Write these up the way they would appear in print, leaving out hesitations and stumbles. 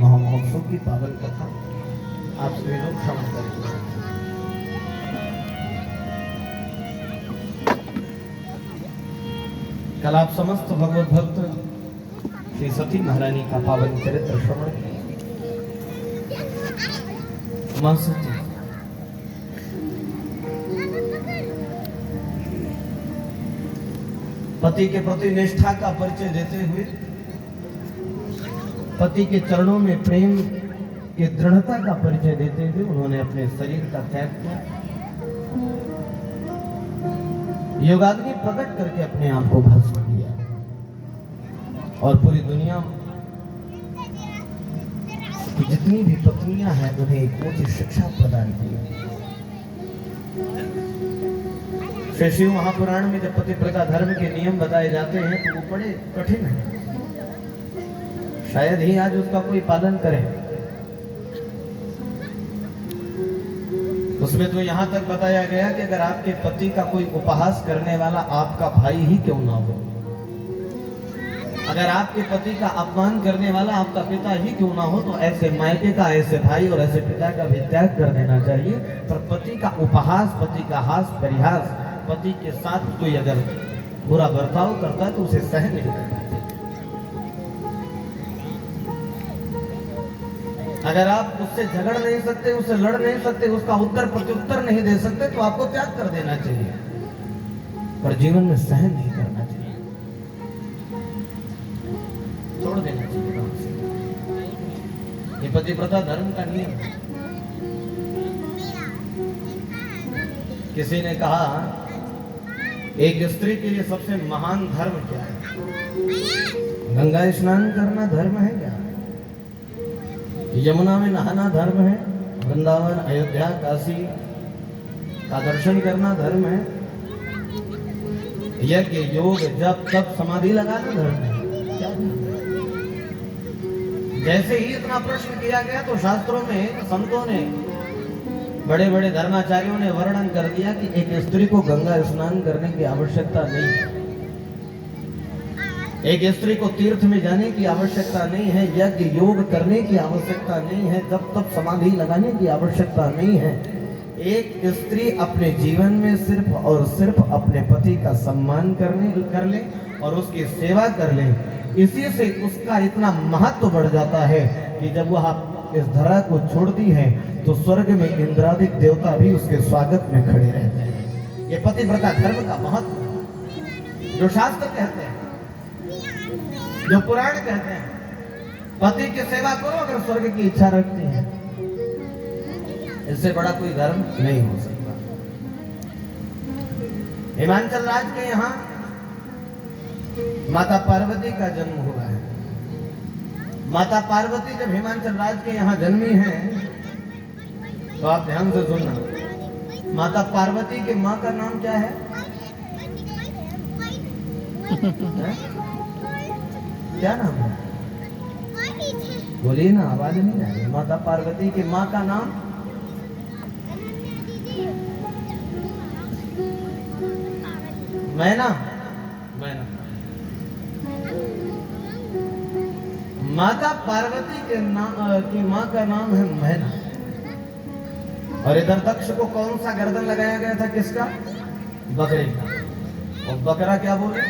महोत्सव की पावन कथा आप सभी लोग श्रवण करेंगे। कल आप समस्त भगवत भक्त श्री सती महारानी का पावन चरित्र श्रवण किए। मां सती पति के प्रति निष्ठा का परिचय देते हुए पति के चरणों में प्रेम की दृढ़ता का परिचय देते हुए उन्होंने अपने शरीर का त्याग किया। योगाग्नि प्रकट करके अपने आप को भस्म किया और पूरी दुनिया की जितनी भी पत्नियां हैं उन्हें एक ऊंची शिक्षा प्रदान की। श्री शिव महापुराण में जब पतिव्रता धर्म के नियम बताए जाते हैं तो वो बड़े कठिन हैं, शायद ही आज उसका कोई पालन करे। उसमें तो यहां तक बताया गया कि अगर आपके पति का कोई उपहास करने वाला आपका भाई ही क्यों ना हो, अगर आपके पति का अपमान करने वाला आपका पिता ही क्यों ना हो, तो ऐसे मायके का, ऐसे भाई और ऐसे पिता का भी त्याग कर देना चाहिए। पर पति का उपहास, पति का हास परिहास, पति के साथ कोई अगर बुरा बर्ताव करता है तो उसे सहन नहीं करना। अगर आप उससे झगड़ नहीं सकते, उससे लड़ नहीं सकते, उसका उत्तर प्रत्युत्तर नहीं दे सकते, तो आपको त्याग कर देना चाहिए, पर जीवन में सहन नहीं करना चाहिए, छोड़ देना चाहिए। ये पतिव्रता धर्म का नियम है। किसी ने कहा एक स्त्री के लिए सबसे महान धर्म क्या है? गंगा स्नान करना धर्म है क्या? यमुना में नहाना धर्म है? वृंदावन, अयोध्या, काशी का दर्शन करना धर्म है? यज्ञ, योग, जप, तप, समाधि लगाना धर्म है? क्या धर्म है? जैसे ही इतना प्रश्न किया गया तो शास्त्रों में संतों ने, बड़े बड़े धर्माचार्यों ने वर्णन कर दिया कि एक स्त्री को गंगा स्नान करने की आवश्यकता नहीं है, एक स्त्री को तीर्थ में जाने की आवश्यकता नहीं है, यज्ञ योग करने की आवश्यकता नहीं है, जब तक समाधि लगाने की आवश्यकता नहीं है। एक स्त्री अपने जीवन में सिर्फ और सिर्फ अपने पति का सम्मान कर ले और उसकी सेवा कर ले, इसी से उसका इतना महत्व बढ़ जाता है कि जब वह इस धरा को छोड़ती है तो स्वर्ग में इंद्रादिक देवता भी उसके स्वागत में खड़े रहते हैं। ये पतिव्रता धर्म का महत्व जो शास्त्र कहते हैं, जो पुराण कहते हैं, पति की सेवा करो अगर स्वर्ग की इच्छा रखती है, इससे बड़ा कोई धर्म नहीं हो सकता। हिमाचल राज्य के यहाँ माता पार्वती का जन्म हुआ है। माता पार्वती जब हिमाचल राज्य के यहाँ जन्मी है तो आप ध्यान से सुनना, माता पार्वती के माँ का नाम क्या है? क्या नाम है? बोलिए ना, आवाज नहीं आ रही। माता पार्वती की माँ का नाम? मैना। मैना। माता पार्वती की माँ का नाम है मैना। और इधर दक्ष को कौन सा गर्दन लगाया गया था? किसका? बकरे का। और बकरा क्या बोले?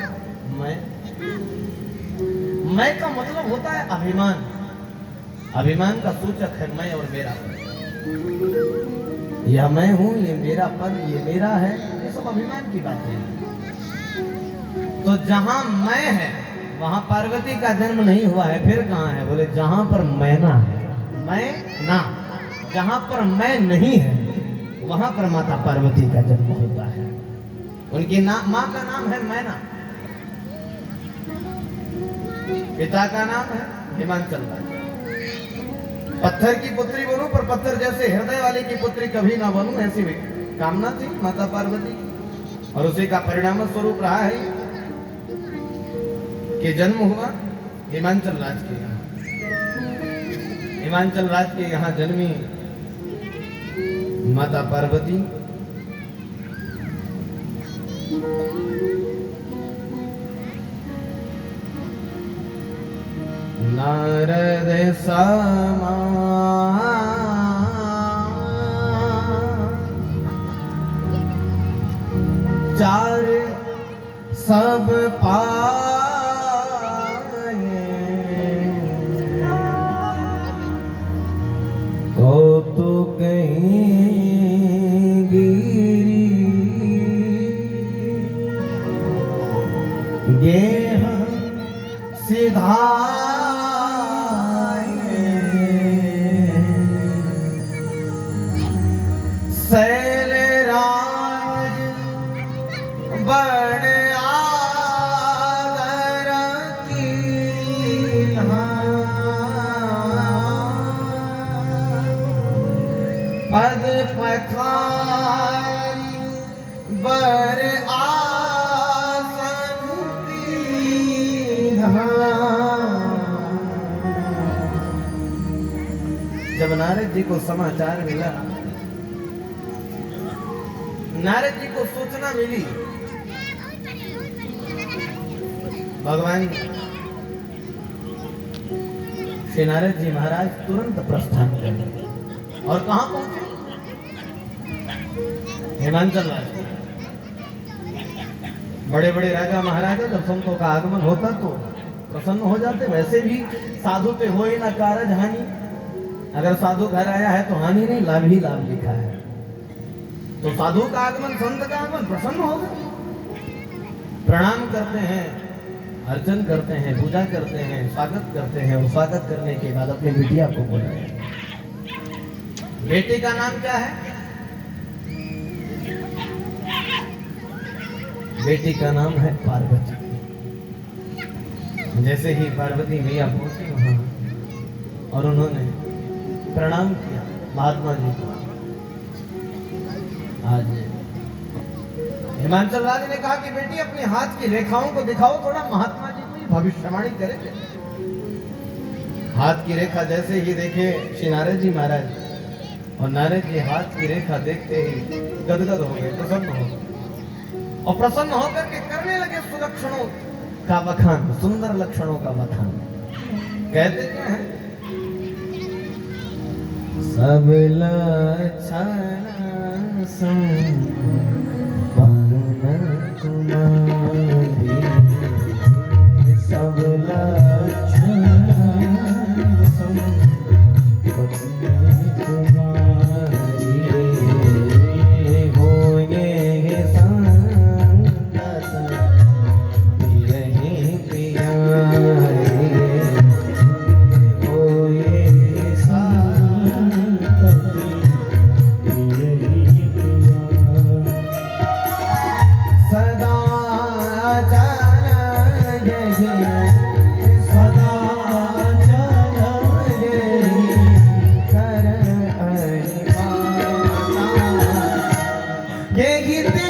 मैं का मतलब होता है अभिमान। अभिमान का सूचक है मैं और मेरा। यह मैं हूं, ये मेरा पद, ये मेरा है, ये सब अभिमान की बात है। तो जहां मैं है वहां पार्वती का जन्म नहीं हुआ है, फिर कहां है? बोले जहां पर मैना है, मैं ना, जहां पर मैं नहीं है वहां पर माता पार्वती का जन्म होता है। उनकी माँ का नाम है मैना, पिता का नाम है हिमाचल राज्य। पत्थर की पुत्री बनूं पर पत्थर जैसे हृदय वाले की पुत्री कभी ना बनूं, ऐसी भी कामना थी माता पार्वती की, और उसी का परिणाम स्वरूप रहा है कि जन्म हुआ हिमाचल राज्य के यहाँ। हिमाचल राज्य के यहाँ जन्मी माता पार्वती नारद समा चार सब पाए कौतुक गिरी गेह सिधाए शैल राज बड़ आदर की पद पखारी बर आसन जब नारद जी को समाचार मिला, नारद जी को सूचना मिली, भगवान श्री नारद जी महाराज तुरंत प्रस्थान कर और कहां पहुंचे? हिमांचल राज्य। बड़े बड़े राजा महाराजा जब संतों का आगमन होता तो प्रसन्न हो जाते। वैसे भी साधु पे हो ही ना कारज हानि। अगर साधु घर आया है तो हानि नहीं, लाभ ही लाभ लिखा है। तो साधु का आगमन, संत का आगमन, प्रसन्न हो गए, प्रणाम करते हैं, अर्चन करते हैं, पूजा करते हैं, स्वागत करते हैं। और स्वागत करने के बाद अपनी बिटिया को बुलाया। बेटी का नाम क्या है? बेटी का नाम है पार्वती। जैसे ही पार्वती मैया पहुंची वहां और उन्होंने प्रणाम किया महात्मा जी को। आज हिमांचल राज ने कहा कि बेटी अपने हाथ की रेखाओं को दिखाओ, थोड़ा महात्मा जी को भविष्यवाणी करेंगे। हाथ की रेखा जैसे ही देखे श्री नारद जी महाराज, और नारद जी हाथ की रेखा देखते ही गदगद हो गए, प्रसन्न हो गए और प्रसन्न होकर के करने लगे सुलक्षणों का बखान, सुंदर लक्षणों का बखान। कहते क्या है? सब लक्षण संपन्न कुमारी, सब लक्षण संपन्न कुमारी, होए संतत यही प्यारी, होए संतत यही प्यारी। सदा चल जय, सदा चल जय, कर ये गीते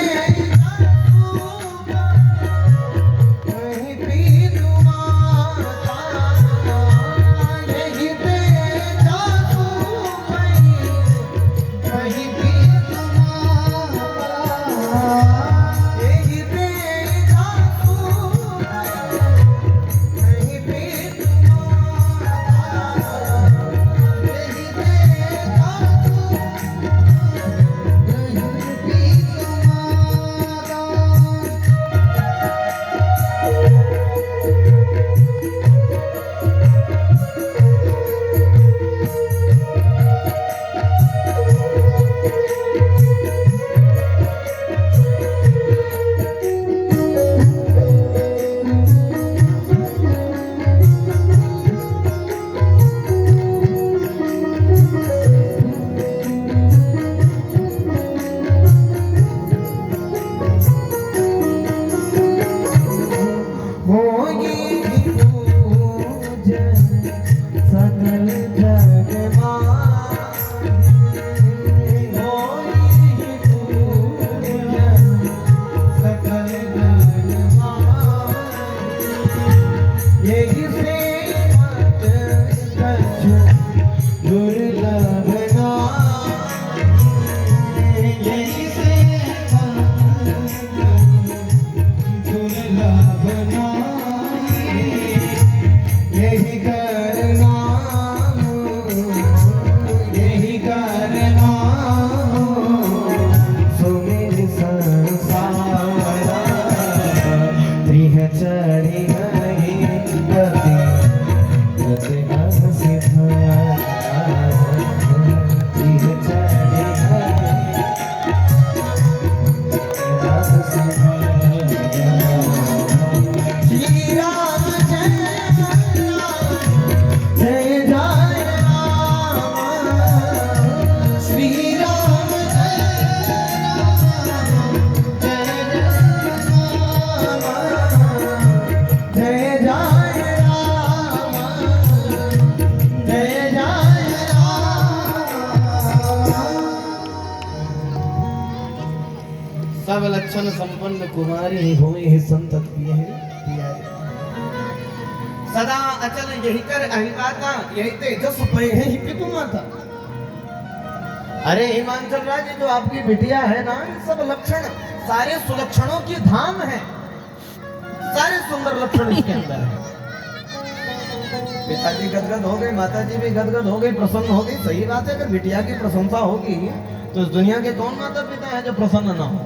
यही कर यही करना सुमिर संसारा त्रिह चढ़ी गई गति गति हंसी त्रिह चढ़ी श्री राम जय जय राम श्री राम जय जय राम जय जय राम। सब लक्षण संपन्न कुमारी हुए ही संतत पिया सदा अचल यही कर अहिमाता यही तेजस पे है ही पितु माता। अरे हिमांचल राज जो आपकी बिटिया है ना, सब लक्षण सारे सुलक्षणों की धाम है, सारे सुंदर लक्षण इसके अंदर है। पिताजी गदगद हो गए, माताजी भी गदगद हो गई, प्रसन्न हो गई। सही बात है, अगर बिटिया की प्रशंसा होगी तो इस दुनिया के कौन माता पिता है जो प्रसन्न ना हो।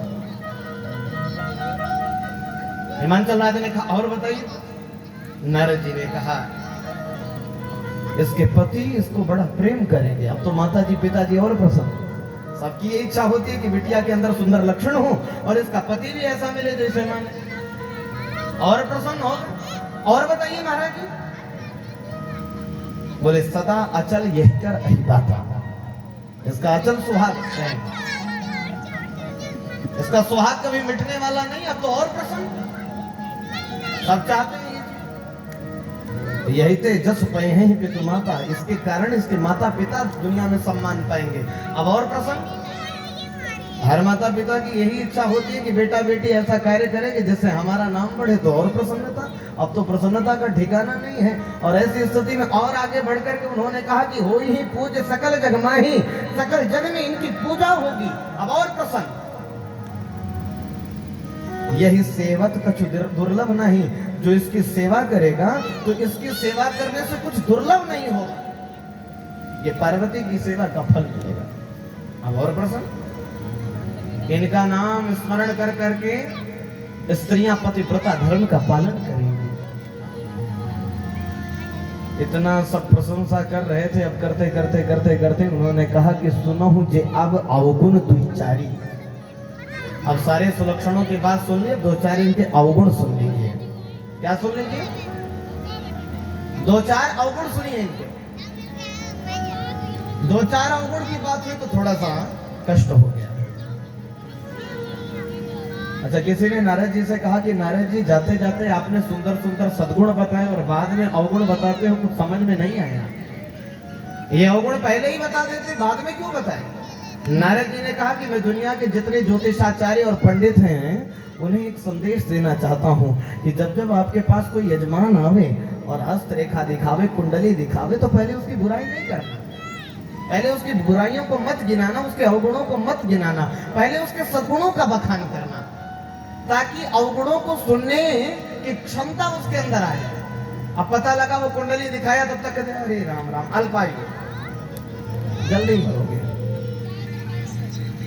हिमांचल राज ने कहा और बताइए। नारद जी ने कहा इसके पति इसको बड़ा प्रेम करेंगे। अब तो माताजी पिताजी और प्रसन्न। सबकी ये इच्छा होती है कि बिटिया के अंदर सुंदर लक्षण हो और इसका पति भी ऐसा मिले जैसे माने, और प्रसन्न हो। और बताइए महाराज जी। बोले सदा अचल यह कर अहिदाता, इसका अचल सुहाग है, इसका सुहाग कभी मिटने वाला नहीं। अब तो और प्रसन्न सब चाहते हैं। यही थे जस पे हैं पितु माता, इसके कारण इसके माता पिता दुनिया में सम्मान पाएंगे। अब और प्रसन्न। हर माता पिता की यही इच्छा होती है कि बेटा बेटी ऐसा कार्य करे कि जिससे हमारा नाम बढ़े, तो और प्रसन्नता। अब तो प्रसन्नता का ठिकाना नहीं है। और ऐसी स्थिति में और आगे बढ़कर के उन्होंने कहा कि हो ही पूज सकल जग माही, सकल जग में इनकी पूजा होगी। अब और प्रसन्न। यही सेवक कछु दुर्लभ नहीं, जो इसकी सेवा करेगा तो इसकी सेवा करने से कुछ दुर्लभ नहीं होगा। ये पार्वती की सेवा का फल मिलेगा। अब और प्रसन्न। इनका नाम स्मरण कर करके स्त्रियां पतिव्रता धर्म का पालन करेंगी। इतना सब प्रशंसा कर रहे थे। अब करते करते करते करते उन्होंने कहा कि सुनहु जे अब अवगुण दुचारी। अब सारे सुलक्षणों की बात सुन लिए, दो चार इनके अवगुण सुन लीजिए। क्या सुन लीजिए? दो चार अवगुण सुनिए इनके। दो चार अवगुण की बात हुई तो थोड़ा सा कष्ट हो गया। अच्छा, किसी ने नारद जी से कहा कि नारद जी जाते जाते आपने सुंदर सुंदर सद्गुण बताए और बाद में अवगुण बताते हो, कुछ समझ में नहीं आया। ये अवगुण पहले ही बता देते, बाद में क्यों बताए? नारद जी ने कहा कि मैं दुनिया के जितने ज्योतिषाचार्य और पंडित हैं उन्हें एक संदेश देना चाहता हूं कि जब जब आपके पास कोई यजमान आवे और हस्तरेखा दिखावे, कुंडली दिखावे, तो पहले उसकी बुराई नहीं करना। पहले उसकी बुराइयों को मत गिनाना, उसके अवगुणों को मत गिनाना, पहले उसके सद्गुणों का बखान करना, ताकि अवगुणों को सुनने की क्षमता उसके अंदर आ जाए। अब पता लगा वो कुंडली दिखाया, तब तक कहते अरे राम राम अल्पायु, जल्दी मरोगे,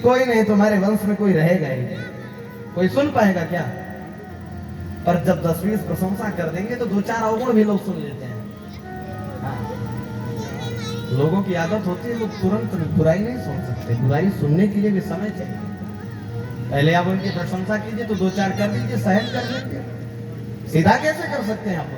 कोई नहीं, तुम्हारे वंश में कोई रहेगा ही, कोई सुन पाएगा क्या? पर जब 10-20 प्रशंसा कर देंगे तो दो चार अवगुण भी लोग सुन लेते हैं। हाँ। लोगों की आदत होती है, लोग तुरंत बुराई नहीं सुन सकते, बुराई सुनने के लिए भी समय चाहिए। पहले आप उनकी प्रशंसा कीजिए तो दो चार कर दीजिए, सहन कर लेंगे। सीधा कैसे कर सकते हैं आप?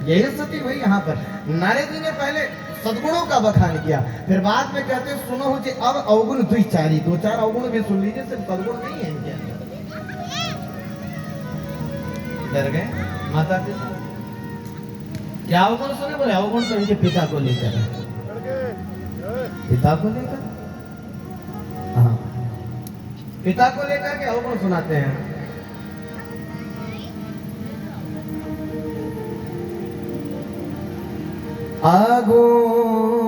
यही स्थिति हुई यहाँ पर। नारद जी ने पहले सद्गुणों का बखान किया, फिर बाद में कहते सुनो जी अब अवगुण द्विचारी, दो चार अवगुण भी सुन लीजिए, सिर्फ सद्गुण नहीं है इनके अंदर। डर गए माता पिता? क्या अवगुण सुने? बोले अवगुण तो इनके पिता को लेकर है। पिता को लेकर? हाँ, पिता को लेकर के अवगुण सुनाते हैं। आगुण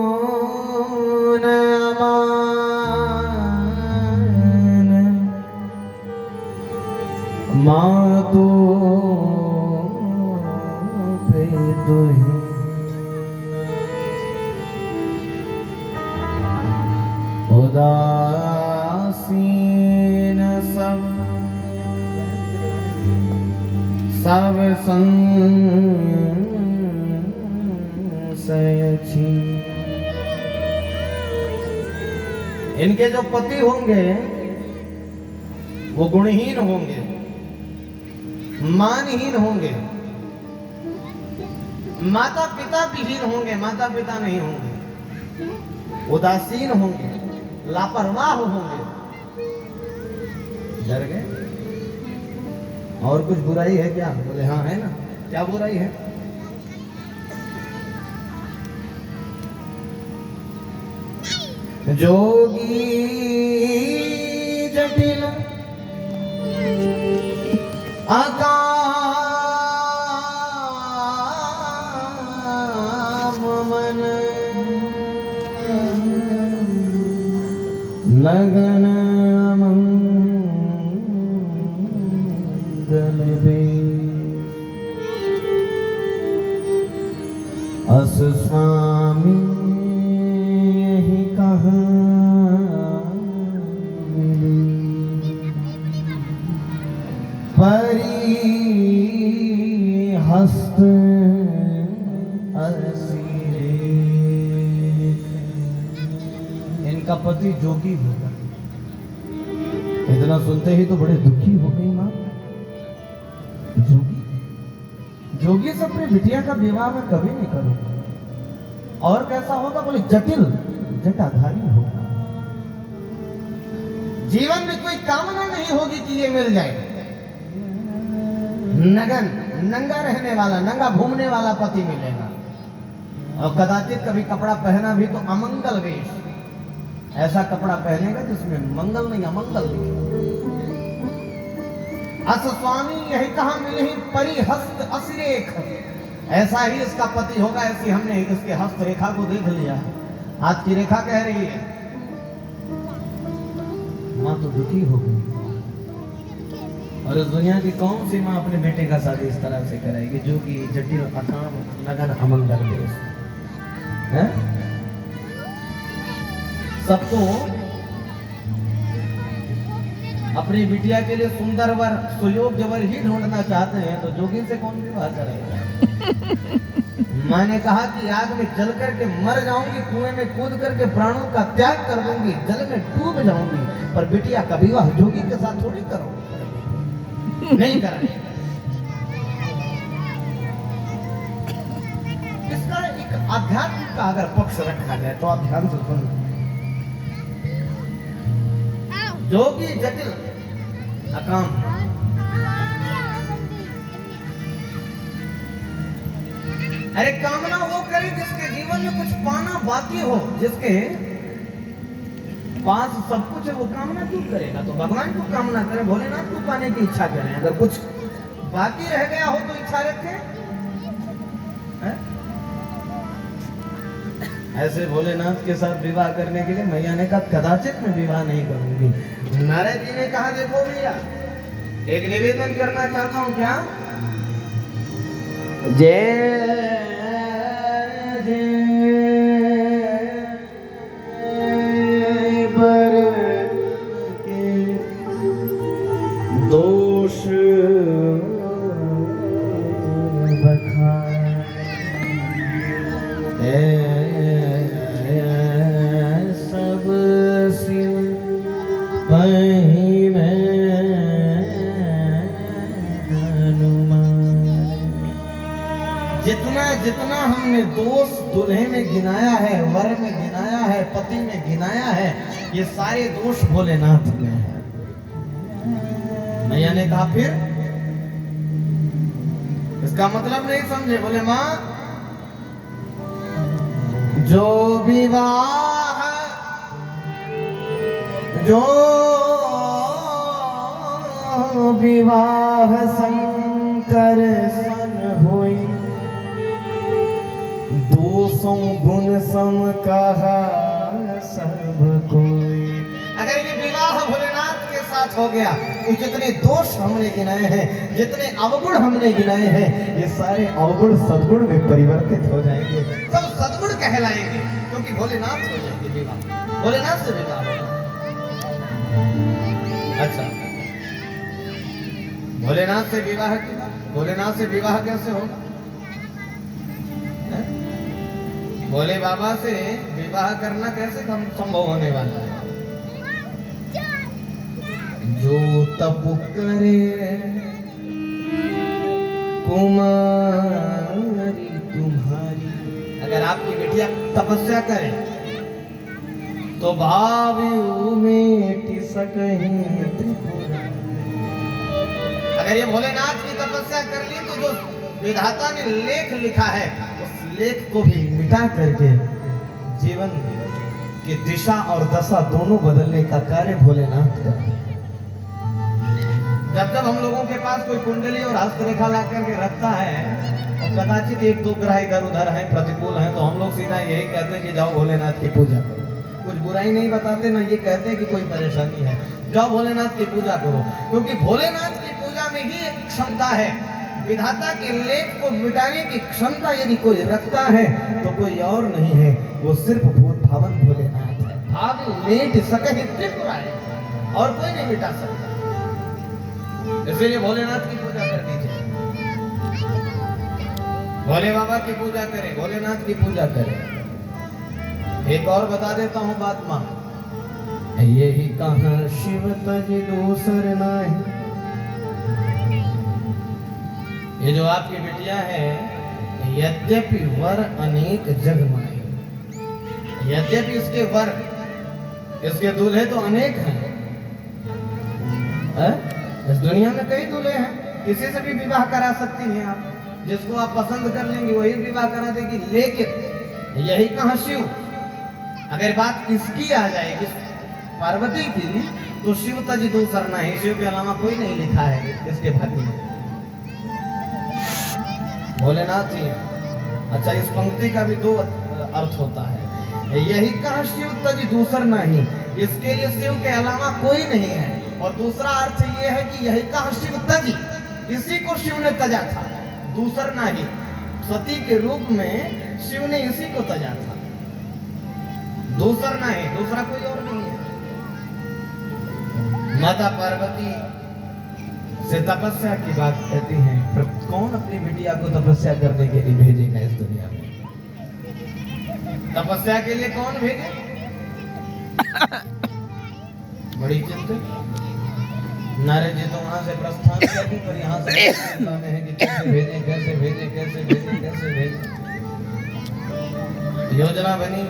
मातो पे दुही उदासीन सब संशय छीन। इनके जो पति होंगे वो गुणहीन होंगे, मानहीन होंगे, माता पिता विहीन होंगे, माता पिता नहीं होंगे, उदासीन होंगे, लापरवाह होंगे। डर गए? और कुछ बुराई है क्या? बोले हाँ है ना। क्या बुराई है? जोगी जटिल अकाम मन लगन मंगल बे अस स्वामी यही कहाँ मिली परी हस्त इनका पति जोगी होगा। इतना सुनते ही तो बड़े दुखी हो गई मां। जोगी जोगी से अपनी बिटिया का विवाह मैं कभी नहीं करूंगा। और कैसा होगा? बोले जटिल जटाधारी होगा। जीवन में कोई कामना नहीं होगी कि ये मिल जाए। नगन नंगा रहने वाला, नंगा घूमने वाला पति मिलेगा। और कदाचित कभी कपड़ा पहना भी तो अमंगल वेश, ऐसा कपड़ा पहनेगा जिसमें मंगल नहीं अमंगल दिखे। अस स्वामी यही कहा मिले ही परिहस्त असिरेख, ऐसा ही इसका पति होगा। ऐसी हमने इसके हस्त रेखा को देख लिया। हाथ की रेखा कह रही है। मां तो दुखी हो गई। और इस दुनिया की कौन सी मां अपने बेटे का शादी इस तरह से कराएगी जो कि जटिल अकाम लगन अमंगल देश है? सबको अपनी बिटिया के लिए सुंदर वर, सुयोग्य वर ही ढूंढना चाहते हैं, तो जोगी से कौन विवाह करेगा? मैंने कहा कि आग में जल करके मर जाऊंगी, कुएं में कूद करके प्राणों का त्याग कर दूंगी, जल में डूब जाऊंगी, पर बिटिया का विवाह जोगी के साथ थोड़ी करूंगी। नहीं करेंगे। इसका एक आध्यात्म का अगर पक्ष रखा जाए तो आप ध्यान से सुनना। जोगी जटिल अकाम, अरे कामना वो करे जिसके जीवन में कुछ पाना बाकी हो, जिसके पास सब कुछ है, वो कामना क्यों करेगा? तो भगवान को कामना करे, भोलेनाथ को पाने की इच्छा करें। अगर कुछ बाकी रह गया हो तो इच्छा रखे। ऐसे भोलेनाथ के साथ विवाह करने के लिए मैया ने कहा कदाचित मैं विवाह नहीं करूंगी। नारद जी ने कहा देखो भैया, एक निवेदन करना चाहता हूं। क्या? जय जय बर के दोष बखान सब सिर पही में जितना जितना हमने दोष दुल्हे में गिनाया है, वर में गिनाया है, पति में गिनाया है, ये सारे दोष भोलेनाथ में है। मैया ने कहा फिर इसका मतलब नहीं समझे। बोले मां, जो विवाह शंकर सन हुई, दोषों गुण सम कहा सब कोई। अगर ये विवाह भोलेनाथ के साथ हो गया तो जितने दोष हमने गिनाए हैं, जितने अवगुण हमने गिनाए हैं, ये सारे अवगुण सद्गुण में परिवर्तित हो जाएंगे, सब सद्गुण कहलाएंगे। तो क्योंकि भोलेनाथ हो जाएंगे विवाह, भोलेनाथ से विवाह होगा। अच्छा, भोलेनाथ से विवाह किया, भोलेनाथ से विवाह कैसे होगा? भोले बाबा से विवाह करना कैसे संभव होने वाला है? जो तप करे कुमारी तुम्हारी, अगर आपकी बिटिया तपस्या करे तो भाव मेट सकहीं त्रिपुरा। अगर ये भोलेनाथ की तपस्या कर ली तो जो विधाता ने लेख लिखा है उस लेख को भी मिटा करके जीवन की दिशा और दशा दोनों बदलने का कार्य भोलेनाथ का। जब जब हम लोगों के पास कोई कुंडली और हस्तरेखा ला करके रखता है और कदाचित एक दो ग्रह इधर उधर है, प्रतिकूल है, तो हम लोग सीधा यही कहते हैं कि जाओ भोलेनाथ की पूजा करो। कुछ बुराई नहीं बताते ना, ये कहते हैं कि कोई परेशानी है, जाओ भोलेनाथ की पूजा करो। क्योंकि भोलेनाथ की पूजा में ही एक क्षमता है, विधाता के लेख को मिटाने की क्षमता यदि कोई रखता है तो कोई और नहीं है, वो सिर्फ भूत भावन भोलेनाथ है। भाव मेट सकहि त्रिपुरा है और कोई नहीं मिटा सकता। इसलिए भोलेनाथ की पूजा कर दीजिए, भोले बाबा की पूजा करें, भोलेनाथ की पूजा करें। एक और बता देता हूं बात मां, यही कहां शिव तज दूसर नहीं। ये जो आपकी बिटिया है, यद्यपि वर अनेक जग माए, यद्यपि इसके वर, इसके दूल्हे तो अनेक हैं, इस दुनिया में कई दूल्हे हैं, किसी से भी विवाह करा सकती हैं आप, जिसको आप पसंद कर लेंगे वही विवाह करा देगी। लेकिन यही कहां शिव, अगर बात इसकी आ जाएगी पार्वती की, तो शिव तज दूसर नहीं, शिव के अलावा कोई नहीं लिखा है इसके भाग्य में, भोलेनाथ ही। अच्छा, इस पंक्ति का भी दो अर्थ होता है, यही कहां शिव तज दूसर नहीं, इसके लिए शिव के अलावा कोई नहीं है। और दूसरा अर्थ ये है कि यही कहां शिव तजी, इसी को शिव ने तजा था, दूसर नहीं। सती के रूप में शिव ने इसी को तजा था, दूसर नहीं, दूसरा कोई और नहीं है। माता पार्वती से तपस्या की बात कहती हैं, पर कौन अपनी बिटिया को तपस्या करने के लिए भेजेगा इस दुनिया में? तपस्या के लिए कौन भेजे? बड़ी चिंता। नारद जी तो वहां से प्रस्थान कर दी, पर यहाँ से चिंता में है कि कैसे भेजे, कैसे भेजे, कैसे भेजे, कैसे भेजे। योजना बनी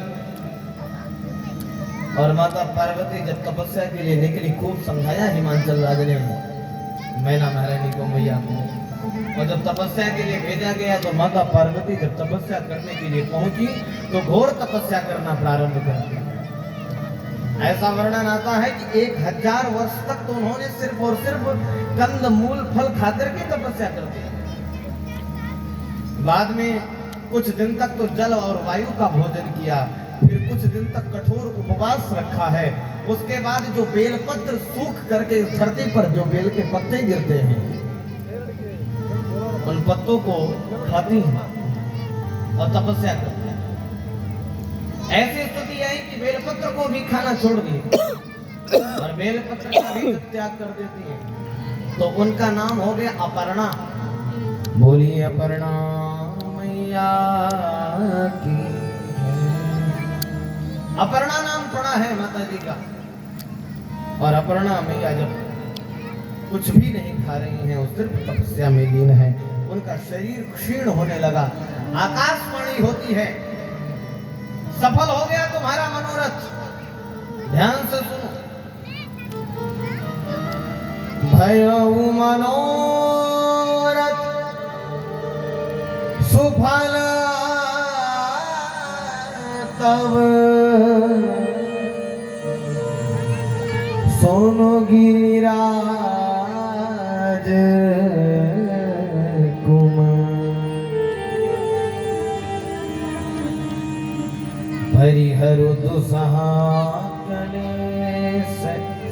और माता पार्वती जब तपस्या के लिए निकली, खूब समझाया हिमांचल राज ने मैना महारानी को, मैया को। और जब तपस्या के लिए भेजा गया तो माता पार्वती जब तपस्या करने के लिए पहुंची तो घोर तपस्या करना प्रारंभ कर दिया। ऐसा वर्णन आता है कि 1000 वर्ष तक तो उन्होंने सिर्फ और सिर्फ कंद मूल फल खाकर के तपस्या कर दी। बाद में कुछ दिन तक तो जल और वायु का भोजन किया, फिर कुछ दिन तक कठोर उपवास रखा है। उसके बाद जो बेलपत्र सूख करके इस धरती पर जो बेल के पत्ते गिरते हैं, उन पत्तों को खाती हैं और तपस्या करती हैं। ऐसी स्थिति आई कि बेलपत्र को भी खाना छोड़ दिए और बेलपत्र का भी त्याग कर देती है। तो उनका नाम हो गया अपर्णा। बोलिए अपर्णा मैया की। अपर्णा नाम पड़ा है माता जी का। और अपर्णा मैया जब कुछ भी नहीं खा रही हैं, वो सिर्फ तपस्या में लीन है, उनका शरीर क्षीण होने लगा। आकाशवाणी होती है, सफल हो गया तुम्हारा मनोरथ। ध्यान से सुनो, भयउ मनोरथ सुफल तब सोनो गिरिराज हरिहर दुसहा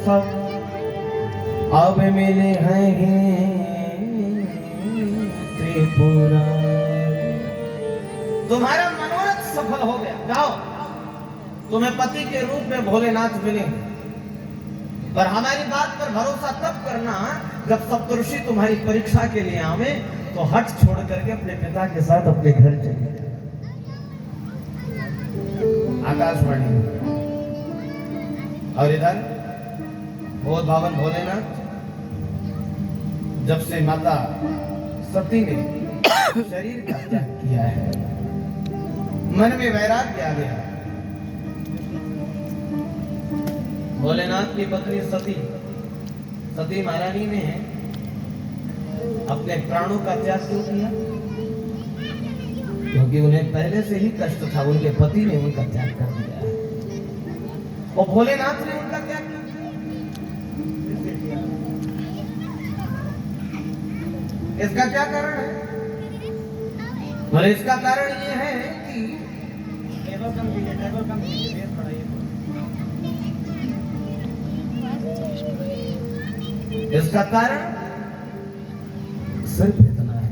सब अब मिले हैं त्रिपुरा। तुम्हारा मनोरथ सफल हो गया, जाओ तुम्हें पति के रूप में भोलेनाथ मिले, पर हमारी बात पर भरोसा तब करना जब सप्तऋषि तुम्हारी परीक्षा के लिए आवे, तो हट छोड़ करके अपने पिता के साथ अपने घर चले। आकाशवाणी। और इधर बोध भावन भोलेनाथ, जब से माता सती ने शरीर का त्याग किया है, मन में वैराग्य आ गया। भोलेनाथ की पत्नी सती महारानी ने अपने प्राणों का त्याग क्यों किया? क्योंकि उन्हें पहले से ही कष्ट था, उनके पति ने उनका त्याग कर दिया है और भोलेनाथ ने उनका त्याग किया। इसका क्या कारण है? और इसका कारण ये है कि इसका कारण सिर्फ इतना है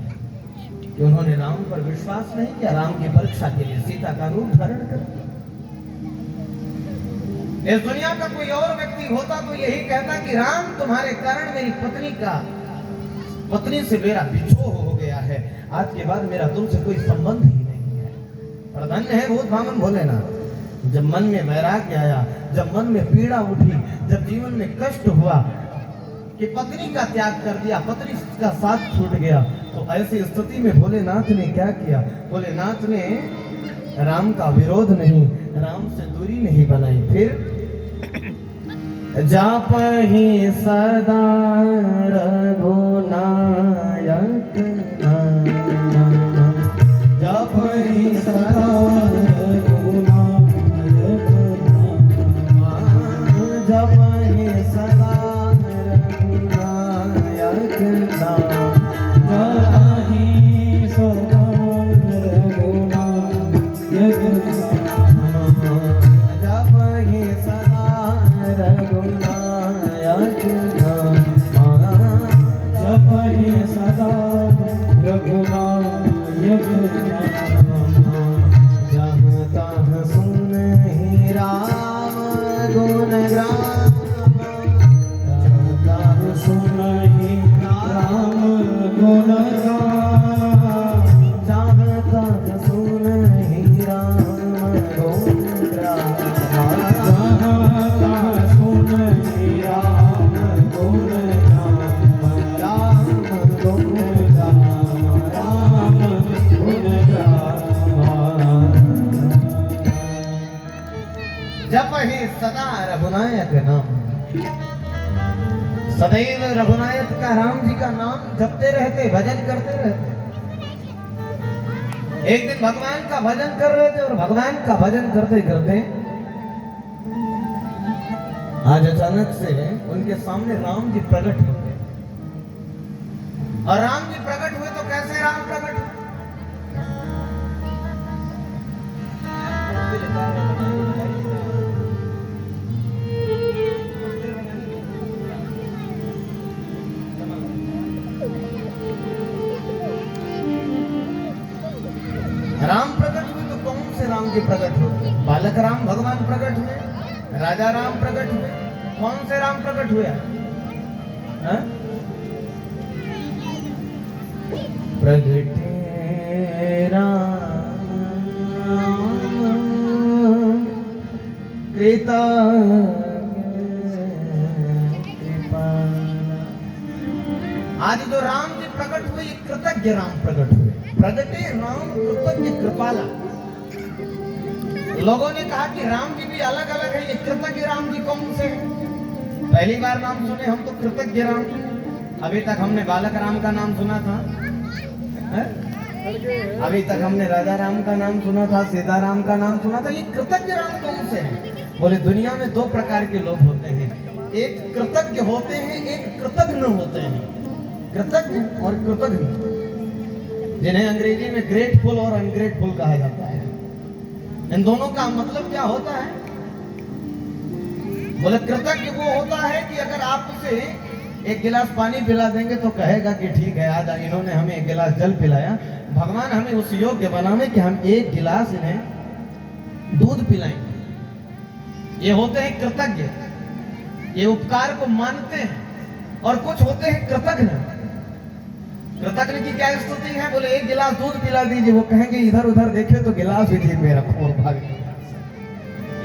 कि उन्होंने राम पर विश्वास नहीं किया। राम की परीक्षा के लिए सीता का रूप धारण कर दिया। इस दुनिया का कोई और व्यक्ति होता तो यही कहता कि राम तुम्हारे कारण मेरी पत्नी से मेरा बिछोह हो गया है, आज के बाद मेरा तुमसे कोई संबंध ही नहीं है। पर धन्य है बोध भावन भोलेनाथ, जब मन में वैराग्य आया, जब मन में पीड़ा उठी, जब जीवन में कष्ट हुआ कि पत्नी का त्याग कर दिया, पत्नी का साथ छूट गया, तो ऐसी स्थिति में भोलेनाथ ने क्या किया? भोलेनाथ ने राम का विरोध नहीं, राम से दूरी नहीं बनाई। फिर जापहि सदा रघुनायक नाम, जापहि सदा रघुनायक नाम, जापहि सदा रघुनायक नाम, जापहि सदा रघुनायक नाम, जापहि सदा रघुनायक नाम, जपहि सदा रघुनायक नाम। जहाँ तहाँ सुनहि राम गुण ग्राम, जहाँ तहाँ सुनहि राम गुण ग्राम, जहाँ तहाँ सुनहि राम गुण ग्राम, जपहि सदा रघुनायक नाम। सदैव रघुनायक का, राम जी का नाम जपते रहते, भजन करते रहते। एक दिन भगवान का भजन कर रहे थे और भगवान का भजन करते करते आज अचानक से उनके सामने राम जी प्रकट हो गए। और राम जी प्रकट हुए तो कैसे राम प्रकट हुए? राम प्रकट हुए तो कौन से राम जी प्रकट हुए? बालक राम भगवान प्रकट हुए, राजा राम प्रकट हुए, कौन से राम प्रकट हुए? प्रगटे राम कृता आज जो राम जी प्रकट हुए, ये कृतज्ञ राम प्रकट हुए। प्रगटे राम कृतज्ञ कृपाला। लोगों ने कहा कि राम जी भी अलग अलग है, ये कृतज्ञ राम जी कौन से हैं? पहली बार नाम सुने हम तो कृतज्ञ राम। अभी तक हमने बालक राम का नाम सुना था, अभी तक हमने राजा राम का नाम सुना था, सीता राम का नाम सुना था। ये कृतज्ञ राम कौन से हैं? बोले दुनिया में दो प्रकार के लोग होते हैं, एक कृतज्ञ होते हैं, एक कृतज्ञ होते हैं। कृतज्ञ और कृतज्ञ, जिन्हें अंग्रेजी में ग्रेटफुल और अनग्रेटफुल कहा जाता है। इन दोनों का मतलब क्या होता है? बोले कृतज्ञ वो होता है कि अगर आप उसे एक गिलास पानी पिला देंगे तो कहेगा कि ठीक है, आज इन्होंने हमें एक गिलास जल पिलाया, भगवान हमें उस योग्य बनाने कि हम एक गिलास इन्हें दूध पिलाएंगे। ये होते हैं कृतज्ञ, ये उपकार को मानते हैं, और कुछ होते हैं कृतज्ञ। कृतज्ञ की क्या स्तुति है? बोले एक गिलास दूध पिला दीजिए, वो कहेंगे इधर उधर देखे तो गिलास भी जेब में रखो और भाग।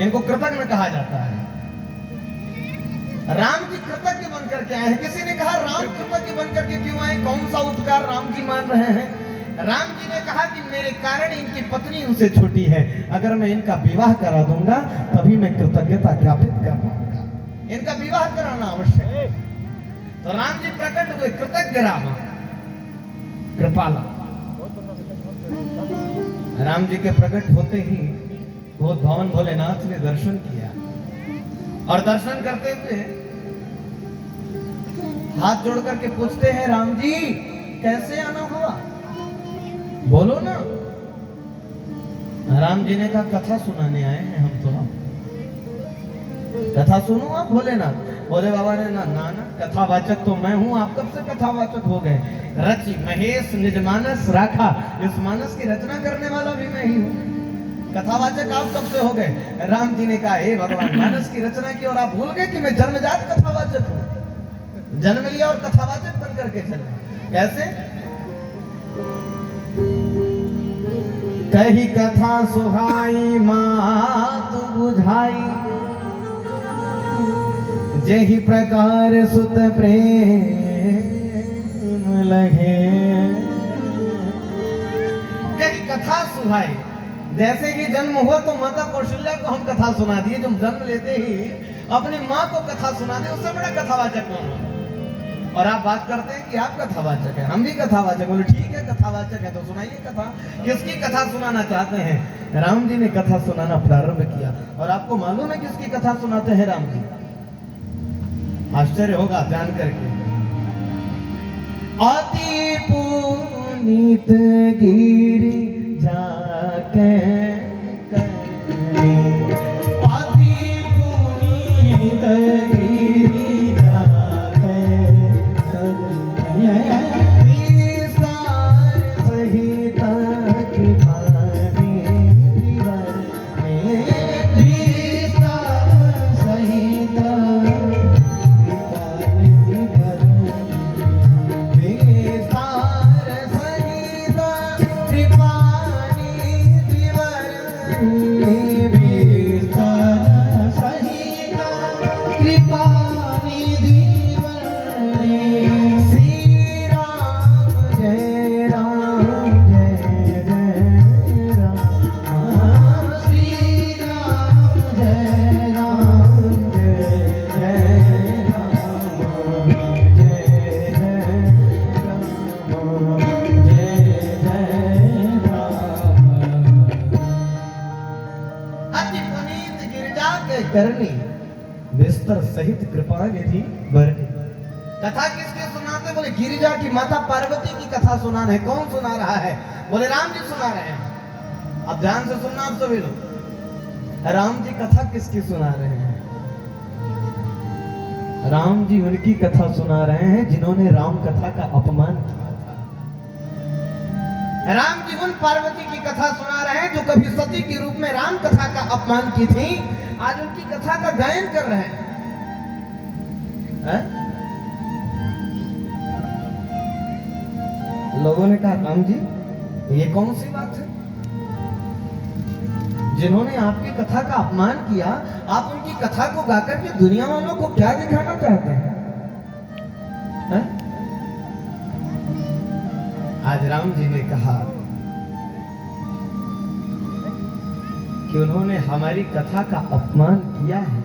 इनको कृतज्ञ कहा जाता है। राम जी कृतज्ञ बनकर के आए हैं। किसी ने कहा राम कृतज्ञ बनकर के क्यों आए, कौन सा उपकार राम जी मान रहे हैं? राम जी ने कहा कि मेरे कारण इनकी पत्नी उनसे छोटी है, अगर मैं इनका विवाह करा दूंगा तभी मैं कृतज्ञता ज्ञापित कर पाऊंगा, इनका विवाह कराना आवश्यक है। तो राम जी प्रकट हुए कृतज्ञ राम कृपाला। राम जी के प्रकट होते ही बोध भवन भोलेनाथ ने दर्शन किया, और दर्शन करते हुए हाथ जोड़ करके पूछते हैं, राम जी कैसे आना हुआ, बोलो ना। राम जी ने कहा कथा सुनाने आए हैं हम तो। कथा सुनो आप भोलेनाथ। भोले बाबा ने ना ना ना, कथावाचक तो मैं हूं, आप कब से कथावाचक हो गए? रचि महेश निज मानस राखा, इस मानस की रचना करने वाला भी मैं ही हूं। कथावाचक आप कब से हो गए? राम जी ने कहा हे भगवान, मानस की रचना की और आप भूल गए कि मैं जन्मजात कथावाचक हूं। जन्म लिया और कथावाचक बन करके चले। कैसे? कही कथा सुहाई मात बुझाई, जेहि प्रकार सुत प्रेम लगे। कही कथा सुहाई, जैसे कि जन्म हुआ तो माता कौशल्या को हम कथा सुना दिए, जो जन्म लेते ही अपनी माँ को कथा सुना दे, उससे बड़ा कथावाचक कौन है? और आप बात करते हैं कि आप कथावाचक हैं, हम भी कथावाचक। बोले ठीक है कथावाचक है तो सुनाइए कथा। किसकी कथा सुनाना चाहते हैं? राम जी ने कथा सुनाना प्रारंभ किया। और आपको मालूम है किसकी कथा सुनाते हैं राम जी? आश्चर्य होगा जान करके। अति पुनीत गिरि जाके अति पुनीत गिरि करनी बिस्तर सहित कृपा निधि भरनी। कथा किसके सुनाते? बोले गिरिजा की माता पार्वती की कथा सुना रहे। कौन सुना रहा है? बोले राम जी सुना रहे हैं। अब ध्यान से सुनना आप सभी लोग। राम जी कथा किसकी सुना रहे हैं? राम जी उनकी कथा सुना रहे हैं जिन्होंने राम कथा का अपमान किया था। राम जी उन पार्वती की कथा सुना रहे हैं जो कभी सती के रूप में राम कथा का अपमान की थी, आज उनकी कथा का गायन कर रहे हैं। लोगों ने कहा राम जी ये कौन सी बात है? जिन्होंने आपकी कथा का अपमान किया, आप उनकी कथा को गाकर के दुनिया वालों को क्या दिखाना चाहते हैं? आज राम जी ने कहा कि उन्होंने हमारी कथा का अपमान किया है,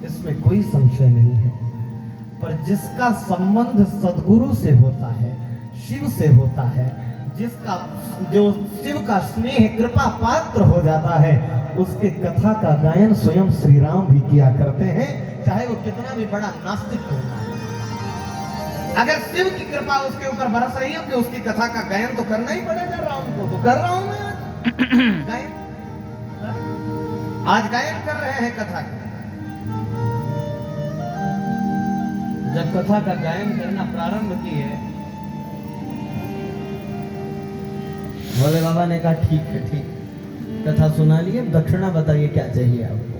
इसमें कोई संशय नहीं है। पर जिसका संबंध सद्गुरु से होता है, शिव से होता है, जिसका जो शिव का स्नेह कृपा पात्र हो जाता है, उसके कथा का गायन स्वयं श्री राम भी किया करते हैं, चाहे वो कितना भी बड़ा नास्तिक क्यों ना हो। अगर शिव की कृपा उसके ऊपर बरस रही है तो उसकी कथा का गायन तो करना ही पड़ेगा। राम को तो कर रहा हूं मैं गायन, आज गायन कर रहे हैं कथा का। जब कथा का गायन करना प्रारंभ किए, भोले बाबा ने कहा ठीक है, ठीक कथा सुना लिए, दक्षिणा बताइए क्या चाहिए आपको।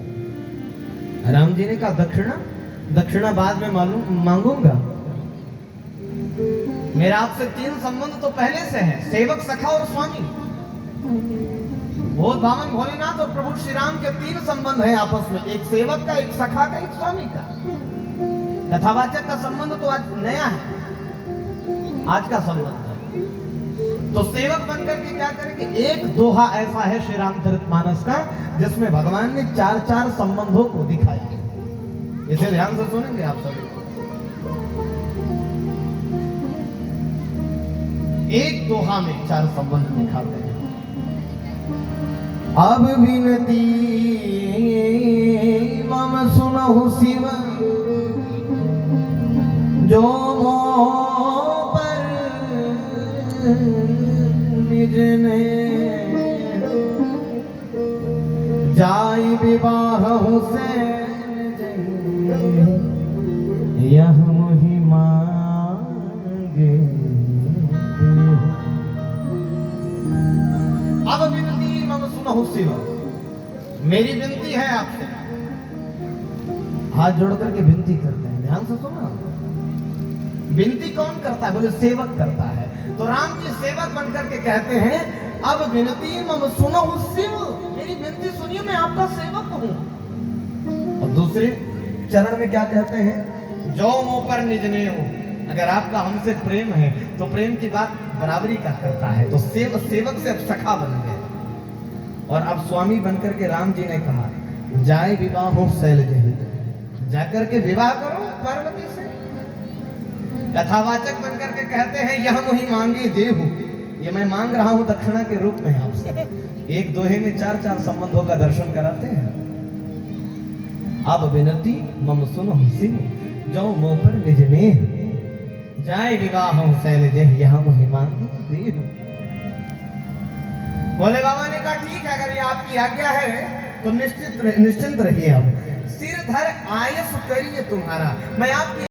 राम जी ने कहा दक्षिणा, दक्षिणा बाद में मालूम मांगूंगा, मेरा आपसे 3 संबंध तो पहले से है, सेवक, सखा और स्वामी। वो बामन भोलेनाथ और प्रभु श्री राम के 3 संबंध हैं आपस में, एक सेवक का, एक सखा का, एक स्वामी का। कथावाचक का संबंध तो आज नया है, आज का संबंध है। तो सेवक बनकर के क्या करेंगे, एक दोहा ऐसा है श्री रामचरितमानस का जिसमें भगवान ने 4-4 संबंधों को दिखाया। इसे ध्यान से सुनेंगे आप सभी। एक दोहा में 4 संबंध दिखाते हैं। अब विनती मम सुनहु शिव, जो मोह पर निज ने जाय विवाह से यह मोहि मांगे। अब विनती मम सुनहु शिव, मेरी विनती है आपसे। हाथ जोड़ करके विनती करते हैं, ध्यान से सुना। विनती कौन करता है, बोले सेवक करता है। तो राम जी सेवक बनकर के कहते हैं, अब विनती मम सुनहु शिव, मेरी विनती सुनिए, मैं आपका सेवक हूं। और दूसरे चरण में क्या कहते हैं, जो मुंह पर निज ने हो, अगर आपका हमसे प्रेम है तो प्रेम की बात बराबरी का करता है। तो सेवक से अब सखा बन गए और अब स्वामी बनकर के राम जी ने कहा, जाय विवाह हो शैलज, जाकर के विवाह करो पार्वती से। कथावाचक बनकर के कहते हैं, यह मोहि मांगे देहु, ये मैं मांग रहा हूं दक्षिणा के रूप में आपसे। एक दोहे में 4-4 संबंधों का दर्शन कराते हैं। अब विनती मम सुनहु शिव, जो मोह पर निज ने जाय विवाह शैलज, यह मोहि मांगे देहु। भोले बाबा ने कहा, ठीक है, अगर ये आपकी आज्ञा है तो निश्चिंत रहिए। अब सिर धर आयस करिए तुम्हारा, मैं आपकी